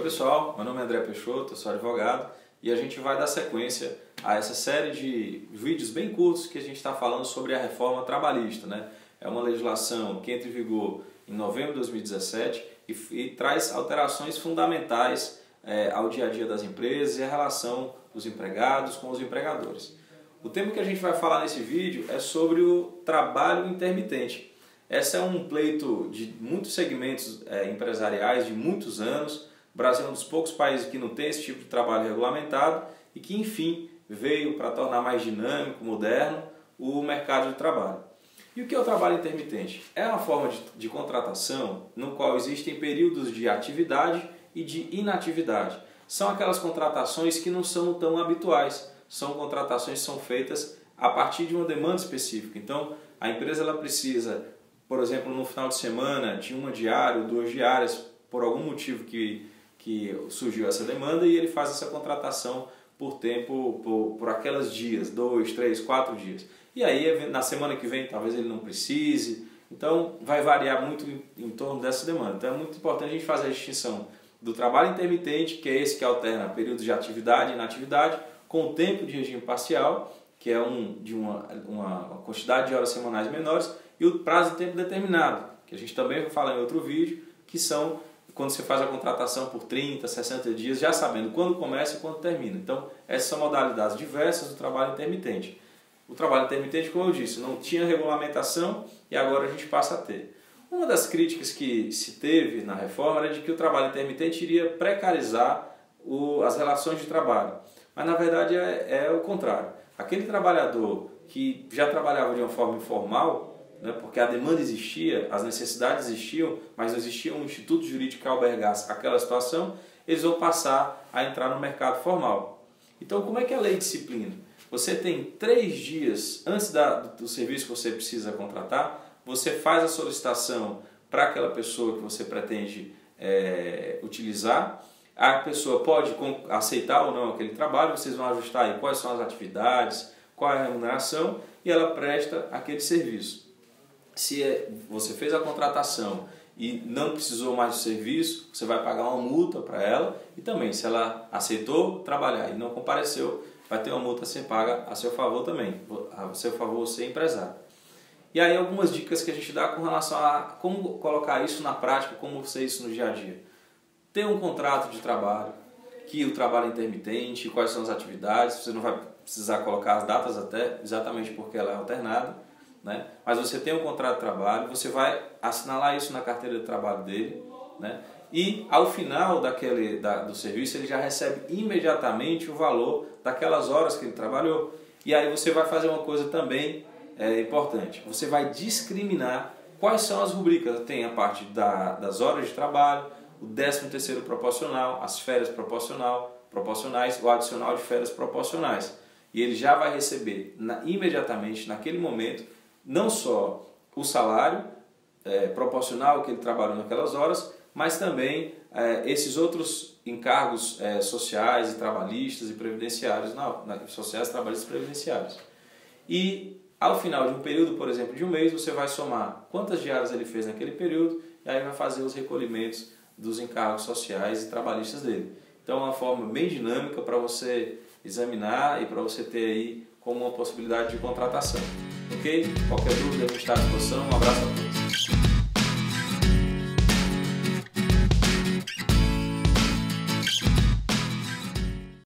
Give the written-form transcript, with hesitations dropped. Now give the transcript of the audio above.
pessoal, meu nome é André Peixoto, eu sou advogado e a gente vai dar sequência a essa série de vídeos bem curtos que a gente está falando sobre a reforma trabalhista, né? É uma legislação que entra em vigor em novembro de 2017 e traz alterações fundamentais ao dia a dia das empresas e a relação dos empregados com os empregadores. O tema que a gente vai falar nesse vídeo é sobre o trabalho intermitente. Esse é um pleito de muitos segmentos empresariais de muitos anos. O Brasil é um dos poucos países que não tem esse tipo de trabalho regulamentado e que, enfim, veio para tornar mais dinâmico, moderno o mercado de trabalho. E o que é o trabalho intermitente? É uma forma de contratação no qual existem períodos de atividade e de inatividade. São aquelas contratações que não são tão habituais, são contratações que são feitas a partir de uma demanda específica. Então, a empresa ela precisa, por exemplo, no final de semana, de uma diária ou duas diárias, por algum motivo que surgiu essa demanda, e ele faz essa contratação por tempo, por aqueles dias, 2, 3, 4 dias. E aí, na semana que vem, talvez ele não precise. Então, vai variar muito em torno dessa demanda. Então, é muito importante a gente fazer a distinção do trabalho intermitente, que é esse que alterna períodos de atividade e inatividade, com o tempo de regime parcial, que é de uma quantidade de horas semanais menores, e o prazo de tempo determinado, que a gente também vai falar em outro vídeo, que são quando você faz a contratação por 30, 60 dias, já sabendo quando começa e quando termina. Então, essas são modalidades diversas do trabalho intermitente. O trabalho intermitente, como eu disse, não tinha regulamentação e agora a gente passa a ter. Uma das críticas que se teve na reforma era de que o trabalho intermitente iria precarizar as relações de trabalho. Mas, na verdade, é o contrário. Aquele trabalhador que já trabalhava de uma forma informal, né, porque a demanda existia, as necessidades existiam, mas não existia um instituto jurídico que albergasse aquela situação, eles vão passar a entrar no mercado formal. Então, como é que a lei disciplina? Você tem 3 dias antes do serviço que você precisa contratar, você faz a solicitação para aquela pessoa que você pretende utilizar. A pessoa pode aceitar ou não aquele trabalho, vocês vão ajustar aí quais são as atividades, qual é a remuneração e ela presta aquele serviço. Se você fez a contratação e não precisou mais do serviço, você vai pagar uma multa para ela e também, se ela aceitou trabalhar e não compareceu, vai ter uma multa a ser paga a seu favor também, a seu favor você empresário. E aí algumas dicas que a gente dá com relação a como colocar isso na prática, como fazer isso no dia a dia. Ter um contrato de trabalho, que o trabalho é intermitente, quais são as atividades, você não vai precisar colocar as datas até, exatamente porque ela é alternada, né? Mas você tem um contrato de trabalho, você vai assinalar isso na carteira de trabalho dele, né? E ao final do serviço ele já recebe imediatamente o valor daquelas horas que ele trabalhou. E aí você vai fazer uma coisa também importante, você vai discriminar quais são as rubricas. Tem a parte das horas de trabalho, o 13º proporcional, as férias proporcionais, o adicional de férias proporcionais. E ele já vai receber imediatamente, naquele momento, não só o salário proporcional que ele trabalhou naquelas horas, mas também esses outros encargos sociais e trabalhistas e previdenciários, sociais, trabalhistas e previdenciários. E ao final de um período, por exemplo, de um mês, você vai somar quantas diárias ele fez naquele período e aí vai fazer os recolhimentos dos encargos sociais e trabalhistas dele. Então é uma forma bem dinâmica para você examinar e para você ter aí como uma possibilidade de contratação. Ok? Qualquer dúvida, a gente está à disposição. Um abraço a todos.